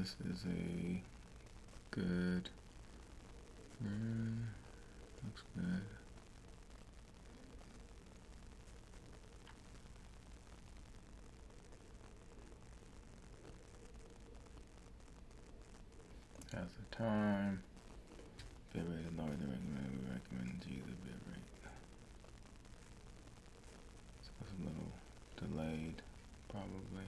this is a good, looks good. Has the time. Bit rate is lower than recommended. We recommend to use a bit rate. So it's a little delayed, probably.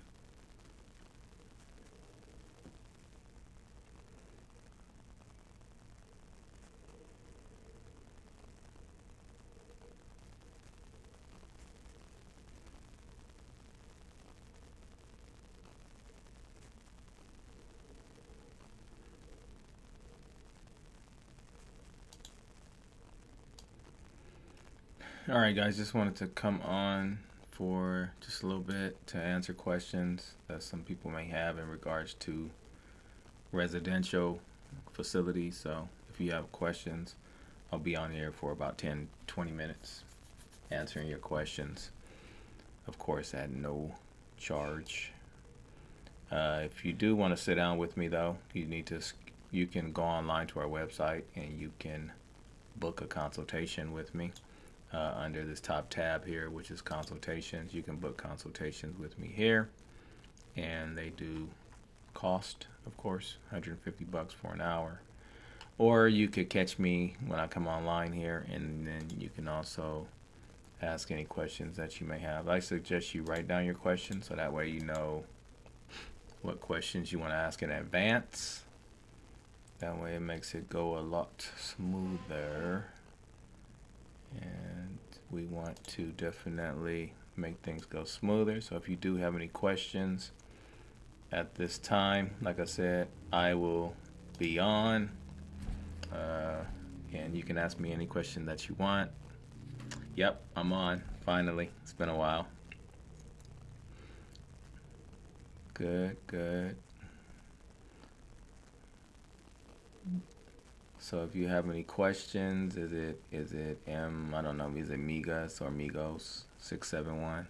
All right, guys, just wanted to come on for just a little bit to answer questions that some people may have in regards to residential facilities. So if you have questions, I'll be on here for about 10-20 minutes answering your questions, of course at no charge. If you do want to sit down with me, though, you can go online to our website and you can book a consultation with me. Under this top tab here, which is consultations. You can book consultations with me here, and they do cost, of course, $150 for an hour. Or you could catch me when I come online here, and then you can also ask any questions that you may have. I suggest you write down your questions so that way you know what questions you want to ask in advance. That way it makes it go a lot smoother. And we want to definitely make things go smoother. So if you do have any questions at this time, like I said, I will be on. And you can ask me any question that you want. Yep, I'm on, finally. It's been a while. Good, good. So if you have any questions, is it I don't know, is it Migas or Migos 671?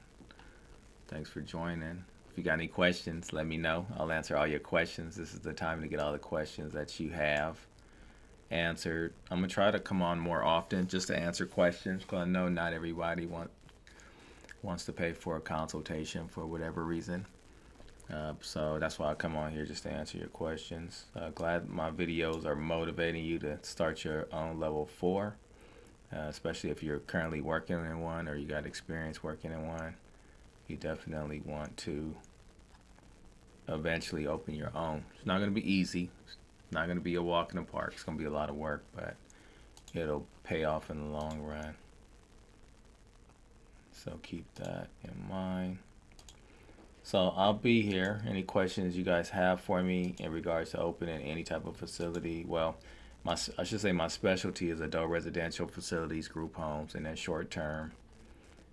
Thanks for joining. If you got any questions, let me know. I'll answer all your questions. This is the time to get all the questions that you have answered. I'm gonna try to come on more often just to answer questions, because I know not everybody wants to pay for a consultation for whatever reason. So that's why I come on here, just to answer your questions. Glad my videos are motivating you to start your own level 4, especially if you're currently working in one or you got experience working in one. You definitely want to eventually open your own. It's not going to be easy. It's not going to be a walk in the park. It's going to be a lot of work, but it'll pay off in the long run. So keep that in mind. So I'll be here. Any questions you guys have for me in regards to opening any type of facility? Well, I should say my specialty is adult residential facilities, group homes, and then short-term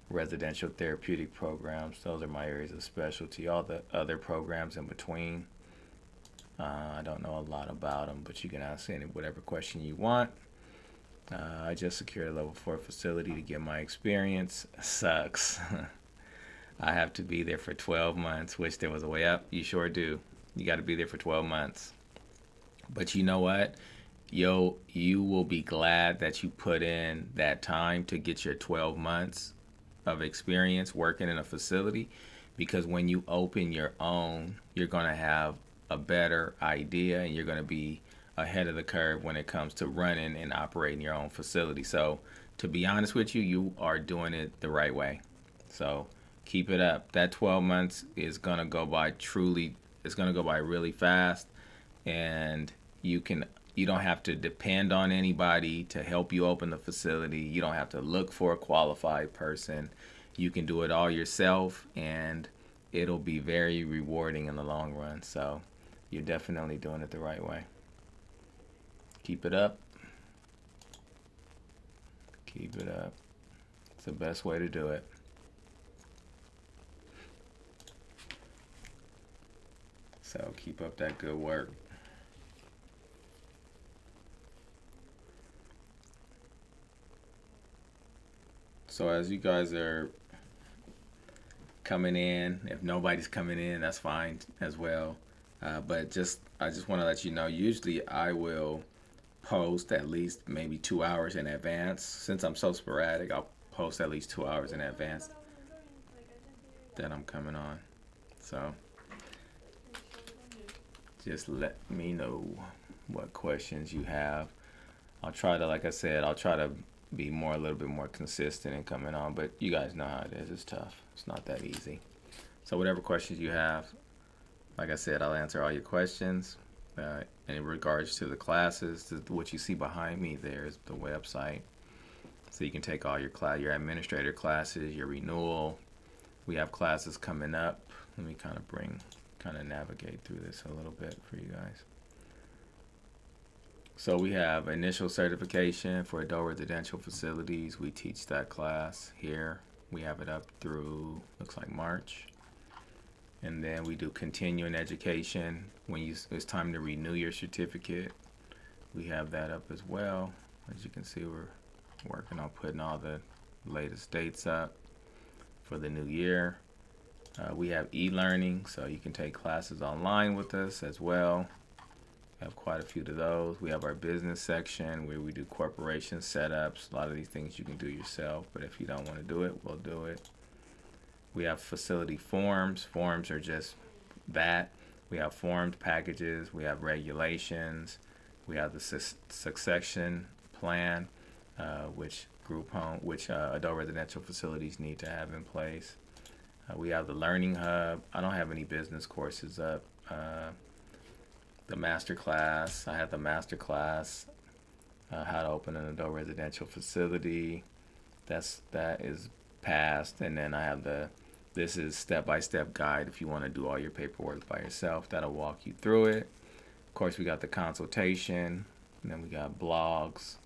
residential therapeutic programs. Those are my areas of specialty. All the other programs in between, I don't know a lot about them, but you can ask any whatever question you want. I just secured a level 4 facility to get my experience. Sucks. I have to be there for 12 months. Wish there was a way up. You sure do. You got to be there for 12 months. But you know what? You will be glad that you put in that time to get your 12 months of experience working in a facility, because when you open your own, you're going to have a better idea and you're going to be ahead of the curve when it comes to running and operating your own facility. So to be honest with you, you are doing it the right way. So keep it up. That 12 months is going to go by it's going to go by really fast, and you don't have to depend on anybody to help you open the facility. You don't have to look for a qualified person. You can do it all yourself, and it'll be very rewarding in the long run. So you're definitely doing it the right way. Keep it up. Keep it up. It's the best way to do it. So keep up that good work. So as you guys are coming in, if nobody's coming in, that's fine as well. But just I just want to let you know, usually I will post at least maybe 2 hours in advance. Since I'm so sporadic, I'll post at least 2 hours in advance that I'm coming on. So just let me know what questions you have. I'll try to, like I said, I'll try to be a little bit more consistent in coming on, but you guys know how it is. It's tough. It's not that easy. So whatever questions you have, like I said, I'll answer all your questions. In regards to the classes, what you see behind me there is the website. So you can take all your administrator classes, your renewal. We have classes coming up. Let me kind of navigate through this a little bit for you guys. So we have initial certification for adult residential facilities. We teach that class here. We have it up through, looks like March. And then we do continuing education. When it's time to renew your certificate, we have that up as well. As you can see, we're working on putting all the latest dates up for the new year. We have e-learning, so you can take classes online with us as well. We have quite a few of those. We have our business section where we do corporation setups. A lot of these things you can do yourself, but if you don't want to do it, we'll do it. We have facility forms. Forms are just that. We have formed packages. We have regulations. We have the succession plan, which adult residential facilities need to have in place. We have the learning hub. I don't have any business courses up. The master class. I have the master class, how to open an adult residential facility. That is passed, and then I have this is step-by-step guide if you want to do all your paperwork by yourself. That'll walk you through it. Of course, we got the consultation, and then we got blogs.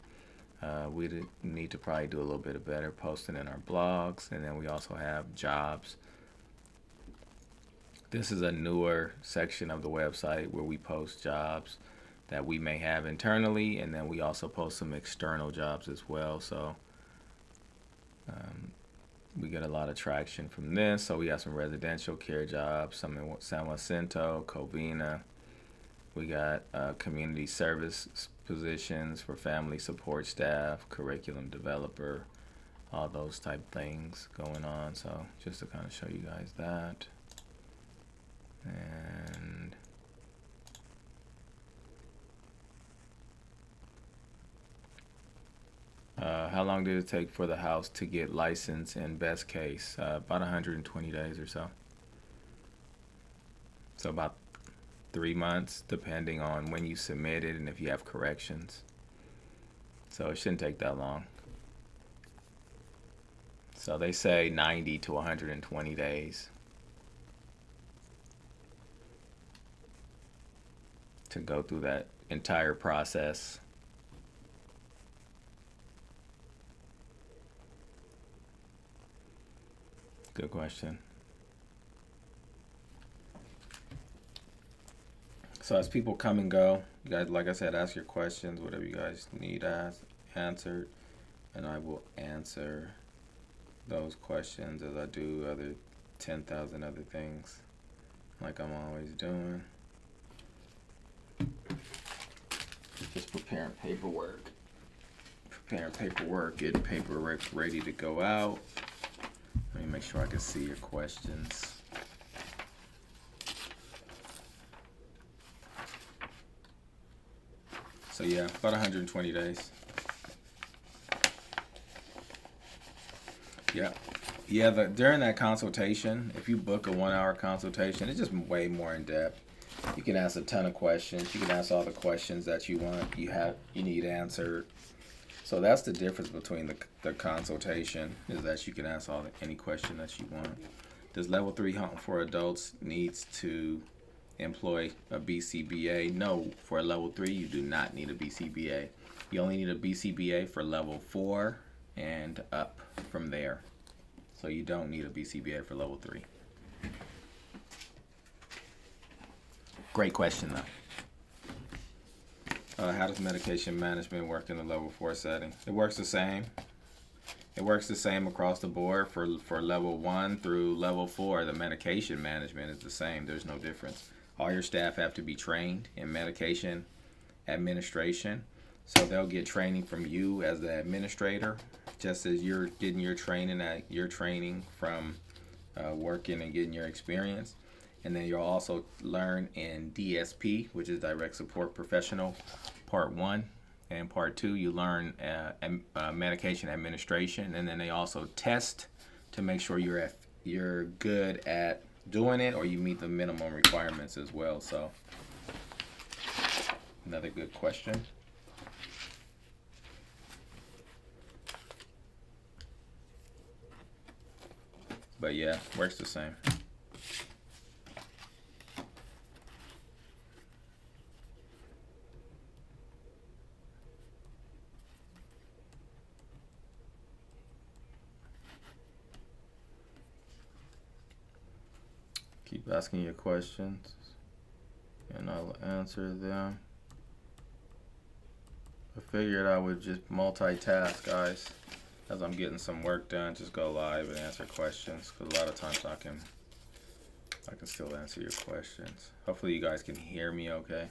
We need to probably do a little bit better posting in our blogs, and then we also have jobs. This is a newer section of the website where we post jobs that we may have internally, and then we also post some external jobs as well. So we get a lot of traction from this. So we have some residential care jobs, some in San Jacinto, Covina. We got community service positions for family support staff, curriculum developer, all those type things going on. So just to kind of show you guys that. And how long did it take for the house to get licensed in best case? About 120 days or so. So about 3 months, depending on when you submit it and if you have corrections. So it shouldn't take that long. So they say 90 to 120 days to go through that entire process. Good question. So as people come and go, you guys, like I said, ask your questions, whatever you guys need answered, and I will answer those questions as I do other 10,000 other things like I'm always doing. Just preparing paperwork, getting paperwork ready to go out. Let me make sure I can see your questions. So yeah, about 120 days. Yeah. During that consultation, if you book a 1-hour consultation, it's just way more in depth. You can ask a ton of questions. You can ask all the questions that you want. You need answered. So that's the difference between the consultation, is that you can ask any question that you want. Does level 3 home for adults needs to employ a BCBA? No, for a level 3 you do not need a BCBA. You only need a BCBA for level 4 and up from there. So you don't need a BCBA for level 3. Great question though. How does medication management work in the level 4 setting? It works the same. It works the same across the board for level 1 through level 4. The medication management is the same. There's no difference. All your staff have to be trained in medication administration. So they'll get training from you as the administrator, just as you're getting your training from working and getting your experience. And then you'll also learn in DSP, which is Direct Support Professional, Part 1. And Part 2, you learn medication administration. And then they also test to make sure you're good at doing it, or you meet the minimum requirements as well. So another good question. But yeah, works the same. Keep asking your questions and I'll answer them. I figured I would just multitask, guys. As I'm getting some work done, just go live and answer questions, because a lot of times I can still answer your questions. Hopefully you guys can hear me okay.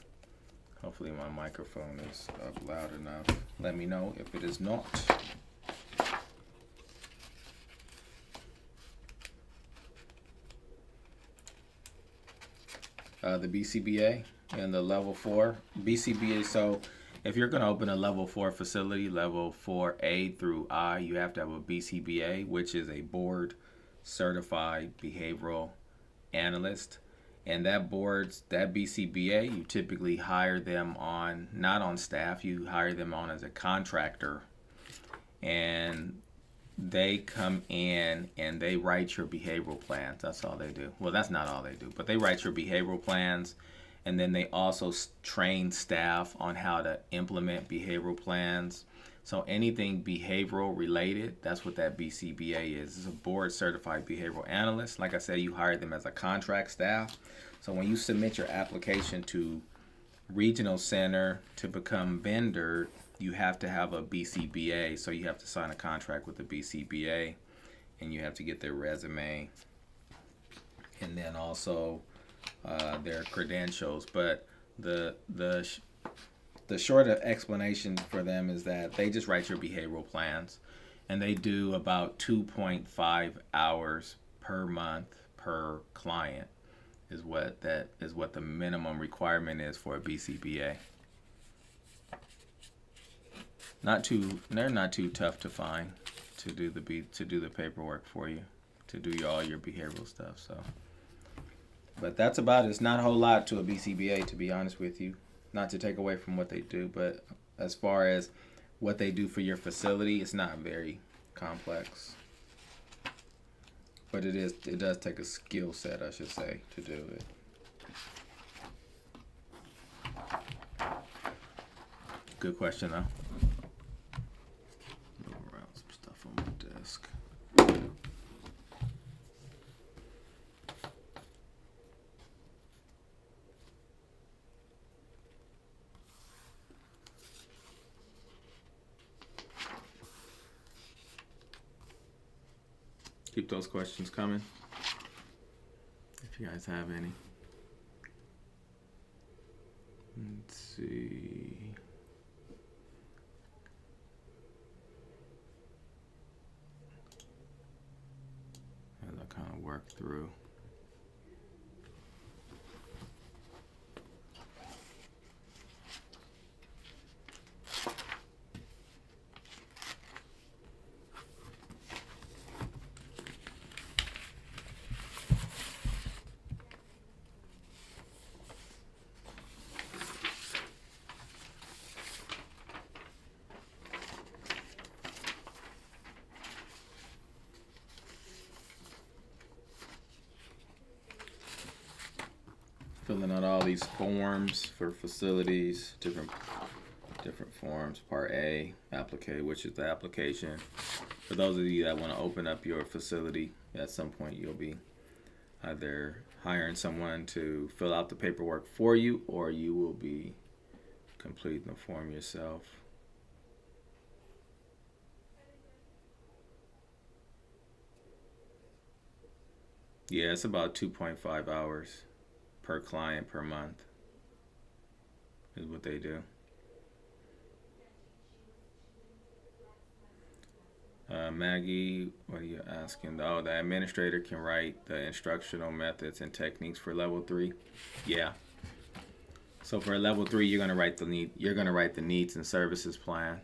Hopefully my microphone is up loud enough. Let me know if it is not. The BCBA and the level 4 BCBA. So if you're going to open a level 4 facility, level 4A through I, you have to have a BCBA, which is a board certified behavioral analyst. And that BCBA, you typically hire them on, not on staff, you hire them on as a contractor. And they come in and they write your behavioral plans. That's all they do. Well, that's not all they do, but they write your behavioral plans. And then they also train staff on how to implement behavioral plans. So anything behavioral related, that's what that BCBA is. It's a board certified behavioral analyst. Like I said, you hire them as a contract staff. So when you submit your application to regional center to become vendor, you have to have a BCBA. So you have to sign a contract with the BCBA, and you have to get their resume, and then also their credentials. But the short explanation for them is that they just write your behavioral plans, and they do about 2.5 hours per month per client is what the minimum requirement is for a BCBA. They're not too tough to find to do the paperwork for you, to do all your behavioral stuff. So, but that's about it. It's not a whole lot to a BCBA, to be honest with you. Not to take away from what they do, but as far as what they do for your facility, it's not very complex. But it does take a skill set, I should say, to do it. Good question, though. Move around some stuff on my desk. Keep those questions coming, if you guys have any. Let's see. As I kind of work through. Filling out all these forms for facilities, different forms. Part A, which is the application. For those of you that want to open up your facility, at some point you'll be either hiring someone to fill out the paperwork for you, or you will be completing the form yourself. Yeah, it's about 2.5 hours per client per month is what they do. Maggie, what are you asking? Oh, the administrator can write the instructional methods and techniques for level 3. Yeah. So for level 3, you're gonna write the needs and services plan.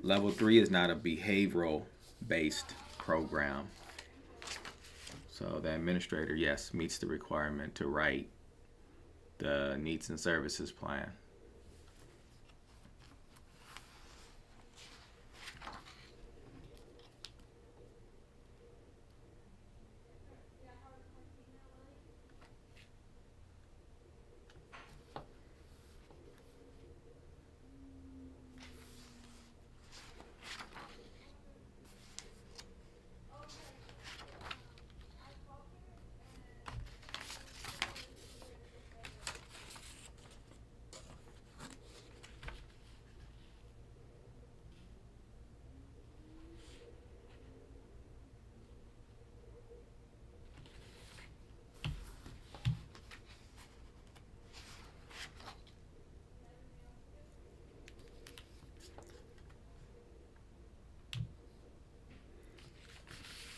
Level 3 is not a behavioral based program. So the administrator, yes, meets the requirement to write the needs and services plan.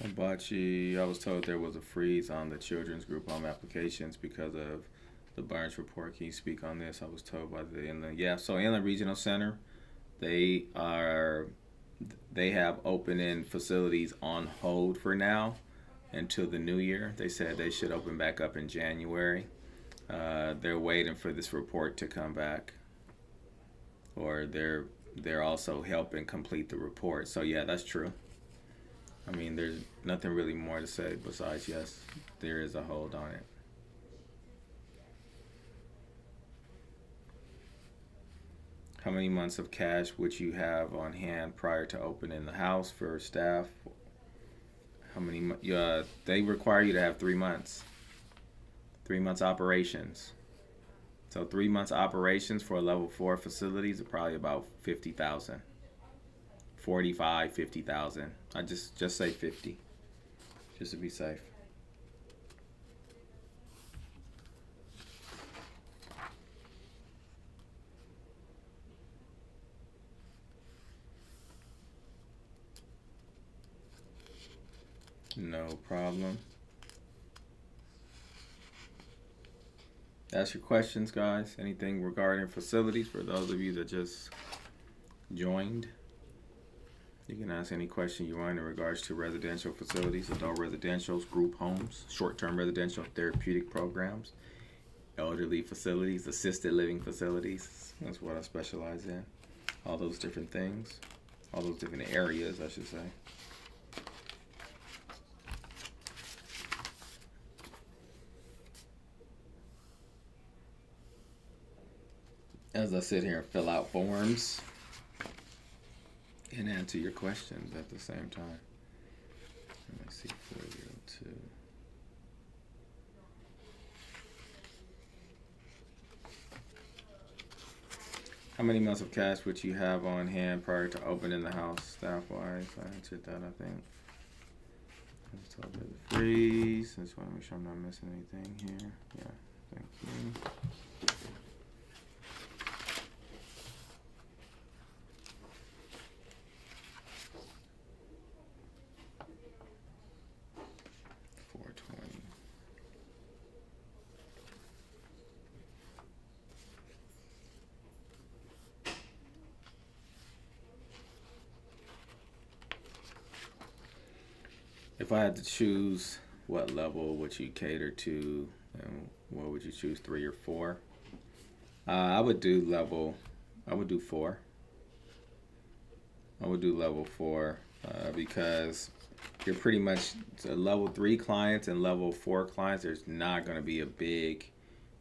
Hibachi, I was told there was a freeze on the children's group home applications because of the Burns report. Can you speak on this? I was told by the Inland. Yeah, so Inland Regional Center, they have opening facilities on hold for now until the new year. They said they should open back up in January. They're waiting for this report to come back, or they're also helping complete the report. So yeah, that's true. I mean, there's nothing really more to say besides yes, there is a hold on it. How many months of cash would you have on hand prior to opening the house for staff? How many? They require you to have 3 months. 3 months operations. So 3 months operations for a level 4 facilities are probably about 50,000. 45, 50,000. I just say 50, just to be safe. No problem. Ask your questions, guys. Anything regarding facilities for those of you that just joined. You can ask any question you want in regards to residential facilities, adult residentials, group homes, short-term residential therapeutic programs, elderly facilities, assisted living facilities. That's what I specialize in. All those different things, all those different areas, I should say. As I sit here and fill out forms and answer your questions at the same time. Let me see, 402. How many months of cash would you have on hand prior to opening the house, staff-wise? I answered that, I think. Let's talk about the freeze. I just want to make sure I'm not missing anything here. Yeah, thank you. If I had to choose, what level would you cater to, and what would you choose, 3 or 4? I would do 4. I would do level 4 because you're pretty much level 3 clients and level 4 clients. There's not going to be a big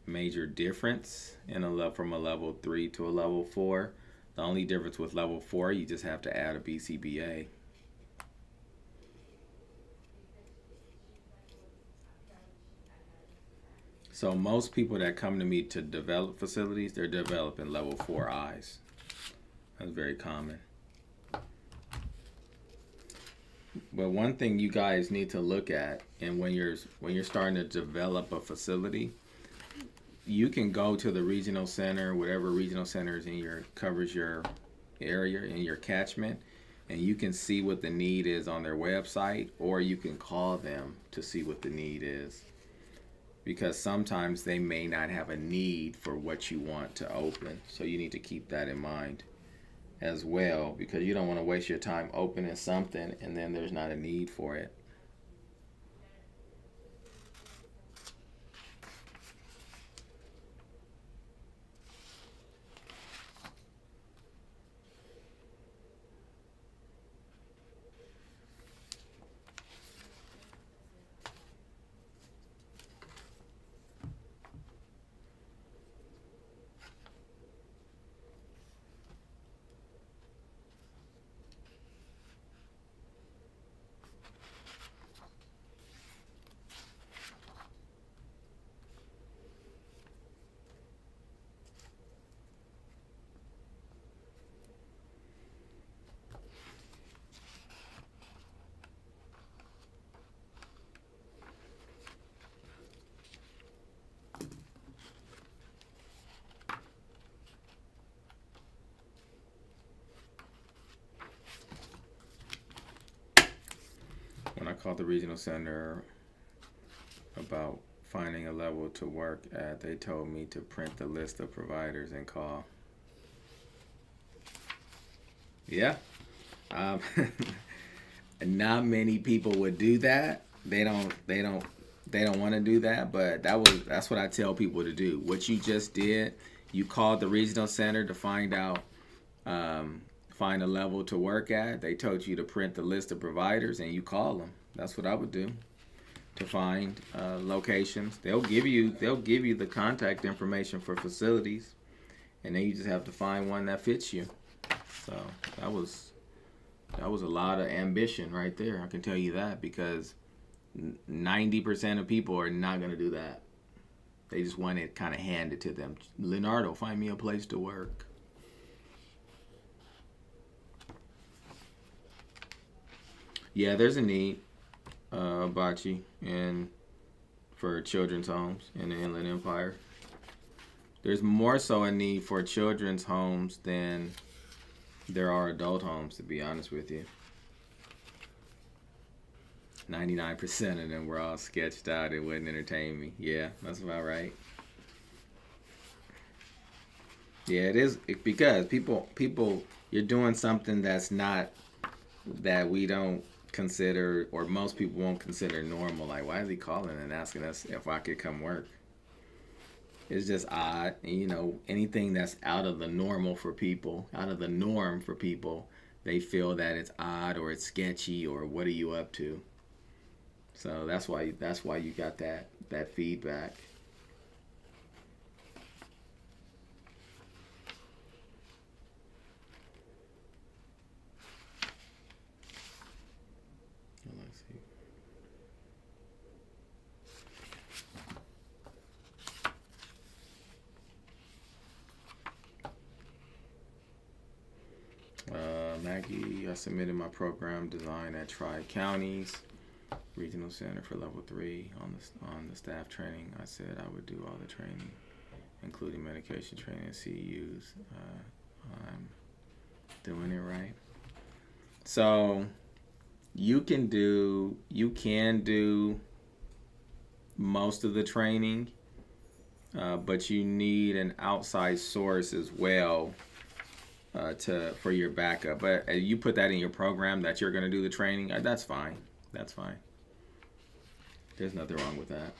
major difference in from a level 3 to a level 4. The only difference with level 4, you just have to add a BCBA. So most people that come to me to develop facilities, they're developing level 4 I's. That's very common. But one thing you guys need to look at, and when you're starting to develop a facility, you can go to the regional center, whatever regional center is in your covers your area in your catchment, and you can see what the need is on their website, or you can call them to see what the need is. Because sometimes they may not have a need for what you want to open. So you need to keep that in mind as well, because you don't want to waste your time opening something and then there's not a need for it. When I called the regional center about finding a level to work at, they told me to print the list of providers and call. Yeah. Um, not many people would do that. They don't want to do that, but that's what I tell people to do. What you just did, you called the regional center to find out find a level to work at. They told you to print the list of providers and you call them. That's what I would do to find locations. They'll give you the contact information for facilities, and then you just have to find one that fits you. So that was a lot of ambition right there. I can tell you that, because 90% of people are not going to do that. They just want it kind of handed to them. Leonardo, find me a place to work. Yeah, there's a need, Bachi, and for children's homes in the Inland Empire. There's more so a need for children's homes than there are adult homes, to be honest with you. 99% of them were all sketched out. It wouldn't entertain me. Yeah, that's about right. Yeah, it is because people, you're doing something that's not, that we don't consider, or most people won't consider normal. Like, why is he calling and asking us if I could come work? It's just odd. And, anything that's out of the normal for people, out of the norm for people, they feel that it's odd or it's sketchy or what are you up to? So that's why you got that feedback. Let's see. Maggie, I submitted my program design at Tri-Counties Regional Center for Level 3 on the staff training. I said I would do all the training, including medication training and CEUs. I'm doing it right. So you can do most of the training, but you need an outside source as well for your backup. But you put that in your program that you're going to do the training. That's fine. That's fine. There's nothing wrong with that.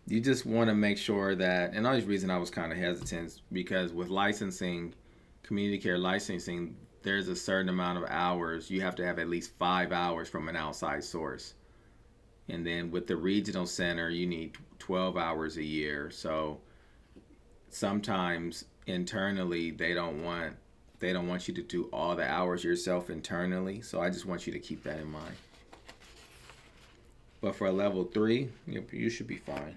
You just want to make sure that, and the only reason I was kind of hesitant because with licensing, community care licensing, there's a certain amount of hours. You have to have at least 5 hours from an outside source. And then with the regional center, you need 12 hours a year. So sometimes internally, they don't want you to do all the hours yourself internally. So I just want you to keep that in mind. But for a level 3, you should be fine.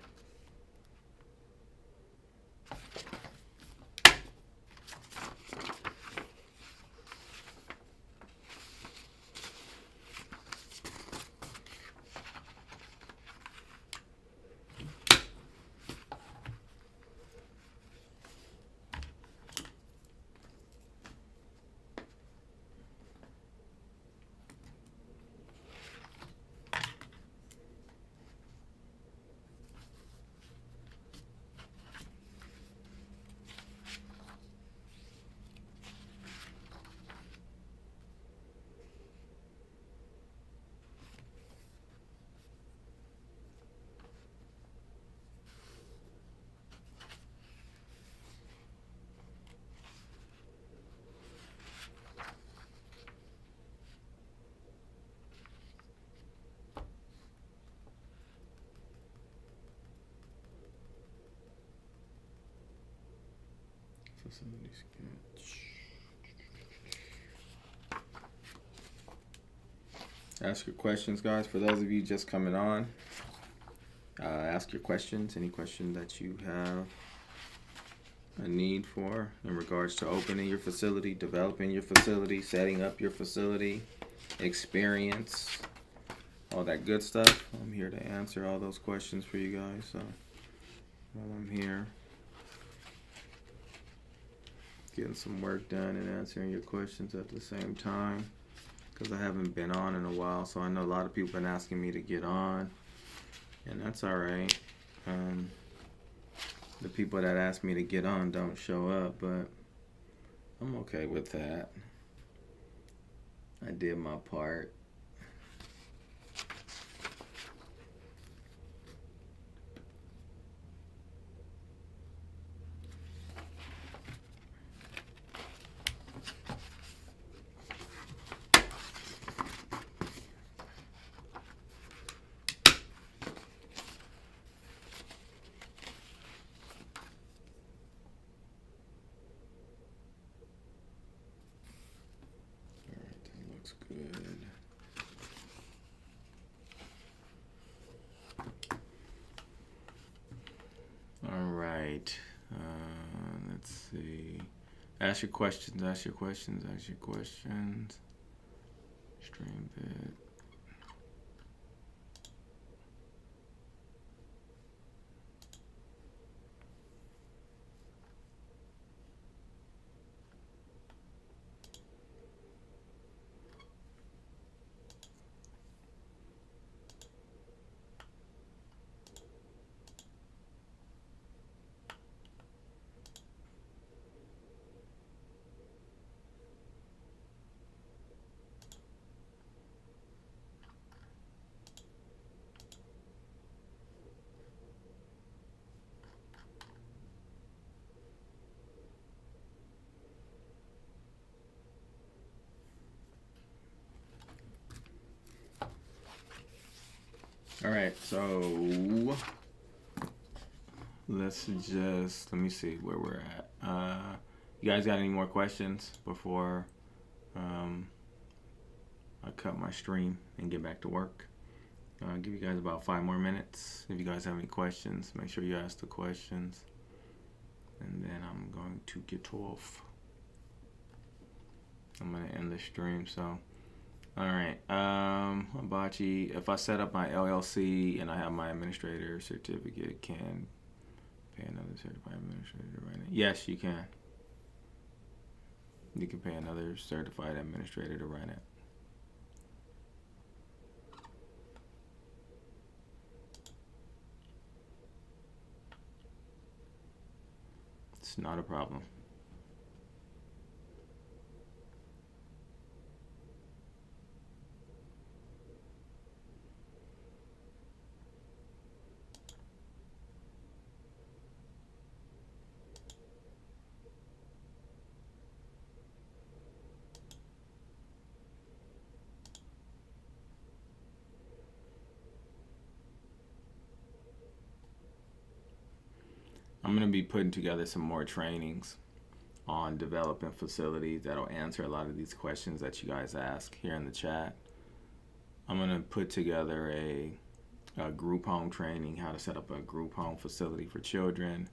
facility sketch. Ask your questions, guys. For those of you just coming on, ask your questions. Any question that you have a need for in regards to opening your facility, developing your facility, setting up your facility, experience, all that good stuff. I'm here to answer all those questions for you guys. So while I'm here getting some work done and answering your questions at the same time, because I haven't been on in a while, so I know a lot of people have been asking me to get on, and that's all right. The people that ask me to get on don't show up, but I'm okay with that. I did my part. Good. All right. Let's see. Ask your questions. Ask your questions. Ask your questions. Stream bit. All right, so let me see where we're at. You guys got any more questions before I cut my stream and get back to work? I'll give you guys about 5 more minutes. If you guys have any questions, make sure you ask the questions. And then I'm going to get off. I'm going to end the stream, so... Alright, Hibachi, if I set up my LLC and I have my administrator certificate, can pay another certified administrator to run it? Yes, you can. You can pay another certified administrator to run it. It's not a problem. I'm going to be putting together some more trainings on developing facilities that'll answer a lot of these questions that you guys ask here in the chat. I'm going to put together a group home training, how to set up a group home facility for children.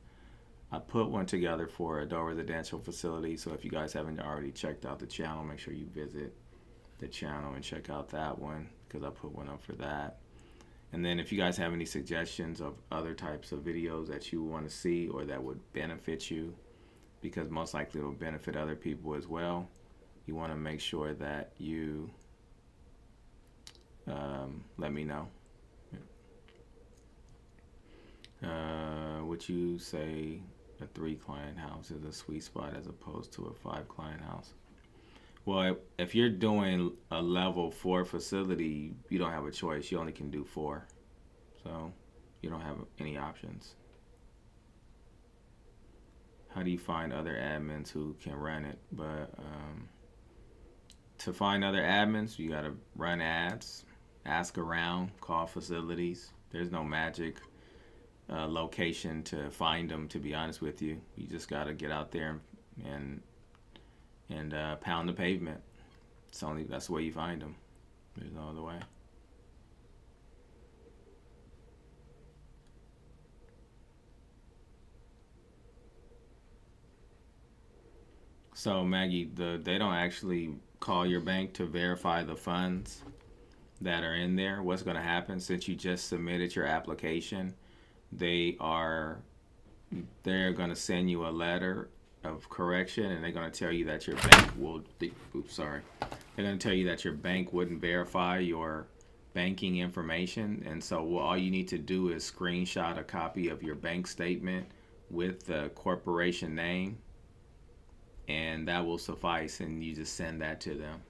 I put one together for adult residential facility, so if you guys haven't already checked out the channel, make sure you visit the channel and check out that one, because I put one up for that. And then if you guys have any suggestions of other types of videos that you want to see or that would benefit you, because most likely it will benefit other people as well, you want to make sure that you let me know. Would you say a 3-client house is a sweet spot as opposed to a 5-client house? Well, if you're doing a level 4 facility, you don't have a choice. You only can do 4. So you don't have any options. How do you find other admins who can run it? But to find other admins, you got to run ads, ask around, call facilities. There's no magic location to find them, to be honest with you. You just got to get out there and and pound the pavement. That's the way you find them. There's no other way. So Maggie, they don't actually call your bank to verify the funds that are in there. What's going to happen since you just submitted your application? They're going to send you a letter of correction, and they're going to tell you that your bank will. Oops, sorry. They're going to tell you that your bank wouldn't verify your banking information, and so all you need to do is screenshot a copy of your bank statement with the corporation name, and that will suffice, and you just send that to them.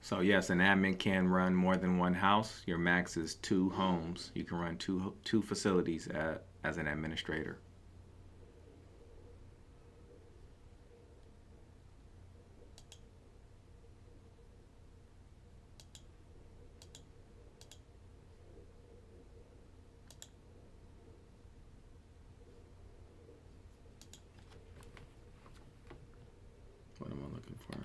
So yes, an admin can run more than one house. Your max is 2 homes. You can run two facilities as an administrator. What am I looking for?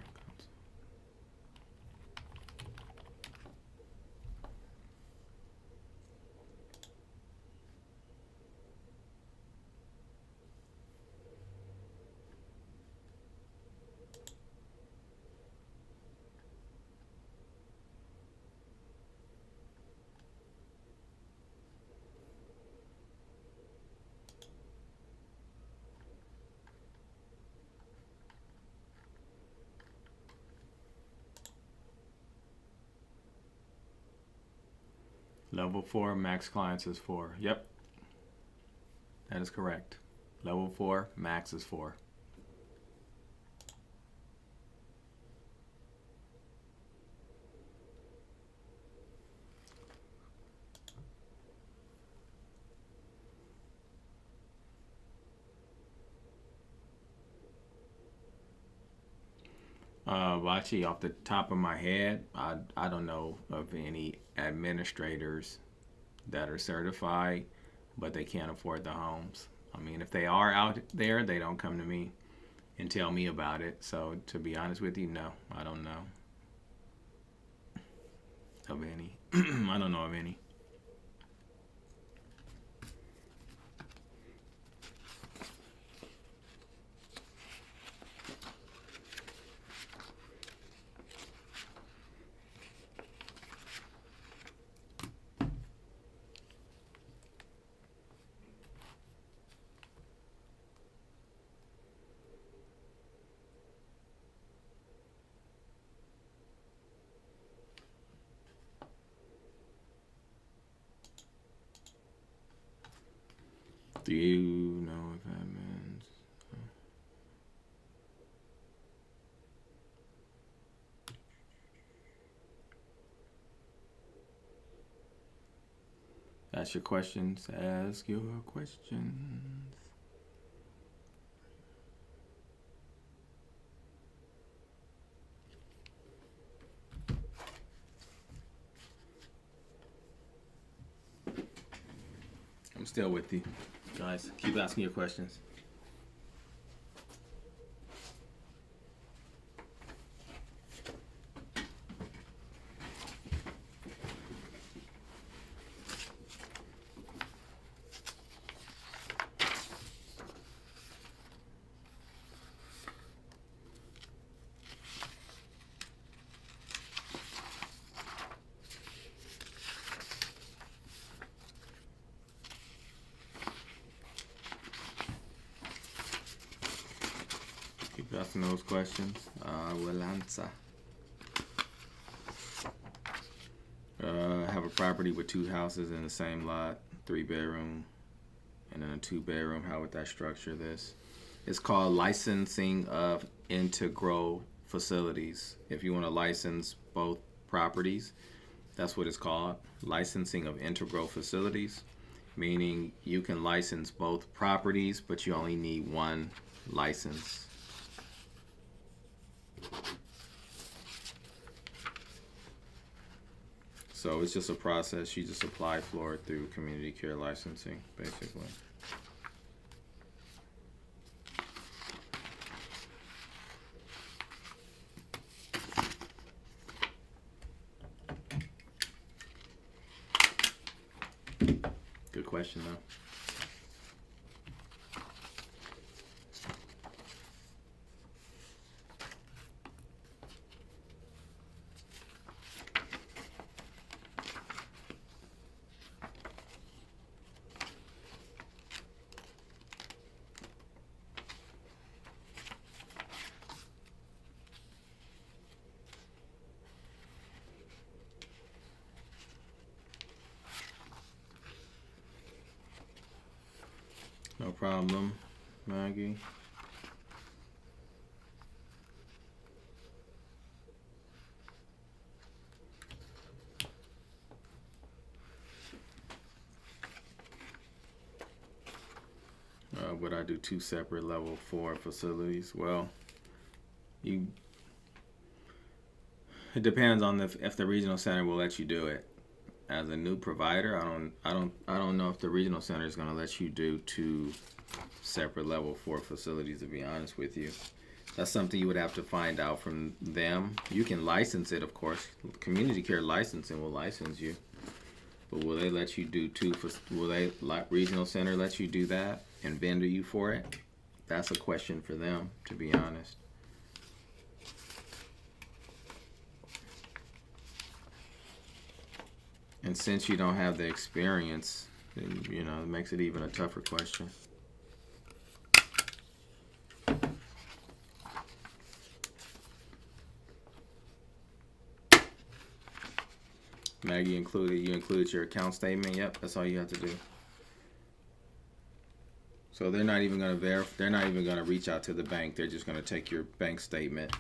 Level 4, max clients is 4. Yep, that is correct. Level 4, max is 4. Vachi, off the top of my head, I don't know of any administrators that are certified, but they can't afford the homes. I mean, if they are out there, they don't come to me and tell me about it. So to be honest with you, no, I don't know of any. I don't know of any. Do you know if that means? Ask your questions. Ask your questions. I'm still with you, guys. Keep asking your questions. Keep asking those questions. I will answer. Have a property with 2 houses in the same lot, 3-bedroom, and then a 2-bedroom. How would that structure this? It's called licensing of integral facilities. If you want to license both properties, that's what it's called, licensing of integral facilities, meaning you can license both properties, but you only need one license. So it's just a process. You just apply for it through community care licensing, basically. Good question, though. No problem, Maggie. Would I do 2 separate level 4 facilities? Well, it depends on if the regional center will let you do it. As a new provider, I don't know if the regional center is going to let you do 2 separate level 4 facilities, to be honest with you. That's something you would have to find out from them. You can license it, of course. Community care licensing will license you. But will they let you do 2? Will they, like regional center, let you do that and vendor you for it? That's a question for them, to be honest. And since you don't have the experience, then, you know, it makes it even a tougher question. Maggie, you included your account statement. Yep, that's all you have to do. So they're not even going to they're not even going to reach out to the bank. They're just going to take your bank statement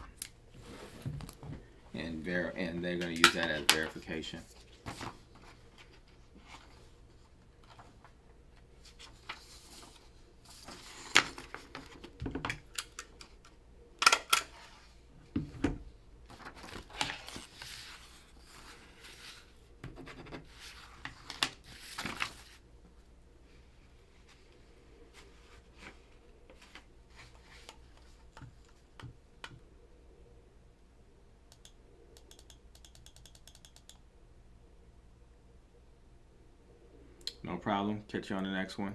and they're going to use that as verification. No problem. Catch you on the next one.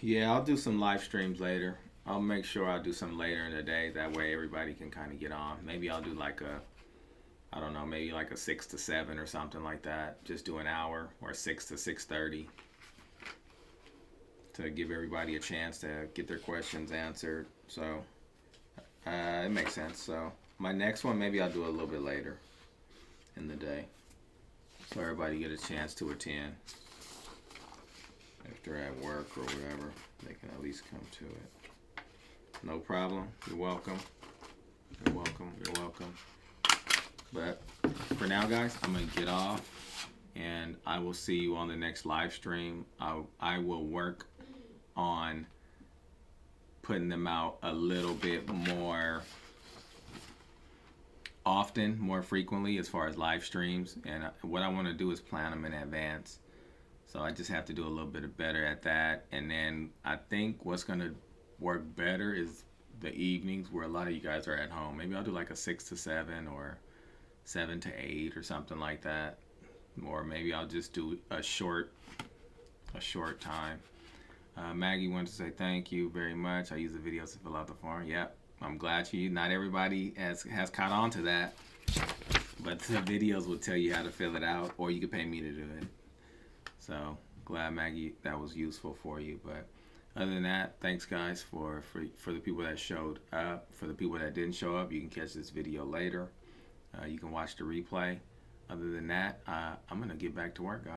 Yeah, I'll do some live streams later. I'll make sure I'll do some later in the day. That way everybody can kind of get on. Maybe I'll do like I don't know, maybe like a 6 to 7 or something like that. Just do an hour, or 6 to 6:30 to give everybody a chance to get their questions answered. So it makes sense. So my next one, maybe I'll do a little bit later in the day, so everybody get a chance to attend. If they're at work or whatever, they can at least come to it. No problem. You're welcome. You're welcome. You're welcome. But for now, guys, I'm going to get off, and I will see you on the next live stream. I will work on putting them out a little bit more often, more frequently, as far as live streams. And what I want to do is plan them in advance. So I just have to do a little bit better at that. And then I think what's going to work better is the evenings where a lot of you guys are at home. Maybe I'll do like a 6 to 7 or 7 to 8 or something like that. Or maybe I'll just do a short time. Maggie wanted to say thank you very much. I use the videos to fill out the form. Yep, I'm glad not everybody has caught on to that. but the videos will tell you how to fill it out, or you can pay me to do it. So glad, Maggie, that was useful for you. But other than that, thanks guys for the people that showed up. For the people that didn't show up, you can catch this video later. You can watch the replay. Other than that, I'm gonna get back to work, guys.